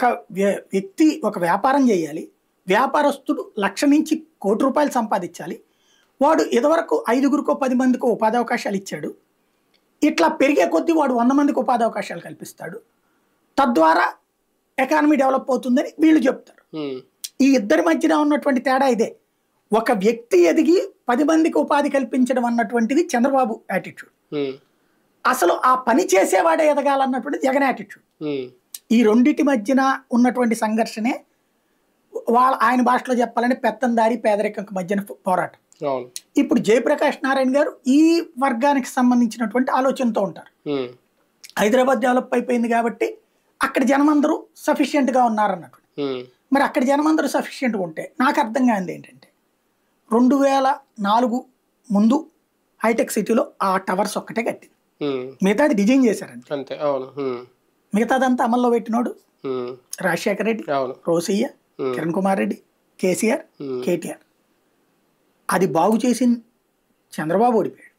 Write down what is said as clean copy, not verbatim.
ఒక వ్యక్తి ఒక వ్యాపారం చేయాలి, వ్యాపారస్తుడు 1,00,000 నుంచి ₹1,00,00,000 సంపాదించాలి. వాడు ఇదివరకు 5గురికో 10 మందికో ఉపాధి అవకాశాలు ఇచ్చాడు. ఇట్లా పెరిగే కొద్దీ వాడు 100 మందికి ఉపాధి అవకాశాలు కల్పిస్తాడు. తద్వారా ఎకానమీ డెవలప్ అవుతుందని వీళ్ళు చెప్తారు. ఈ ఇద్దరి మధ్యన ఉన్నటువంటి తేడా ఇదే. ఒక వ్యక్తి ఎదిగి 10 మందికి ఉపాధి కల్పించడం అన్నటువంటిది చంద్రబాబు యాటిట్యూడ్. అసలు ఆ పని చేసేవాడే ఎదగాలన్నటువంటిది జగన్ యాటిట్యూడ్. ఈ రెండిటి మధ్యన ఉన్నటువంటి సంఘర్షణే ఆయన భాషలో చెప్పాలంటే పెత్తందారి పేదరికం మధ్యన పోరాటం. ఇప్పుడు జయప్రకాష్ నారాయణ గారు ఈ వర్గానికి సంబంధించినటువంటి ఆలోచనతో ఉంటారు. హైదరాబాద్ డెవలప్ అయిపోయింది కాబట్టి అక్కడ జనమందరూ సఫిషియెంట్ గా ఉన్నారన్నట్టు. మరి అక్కడ జనమందరూ సఫిషియెంట్గా ఉంటే నాకు అర్థం కానిది ఏంటంటే 2004 ముందు హైటెక్ సిటీలో ఆ టవర్స్ ఒక్కటే కట్టింది, మిగతాది డిజైన్ చేశారండి. మిగతాదంతా అమల్లో పెట్టినోడు రాజశేఖర రెడ్డి, రోసయ్య, కిరణ్ కుమార్ రెడ్డి, కేసీఆర్, కేటీఆర్. అది బాగు చేసి చంద్రబాబు ఓడిపోయాడు.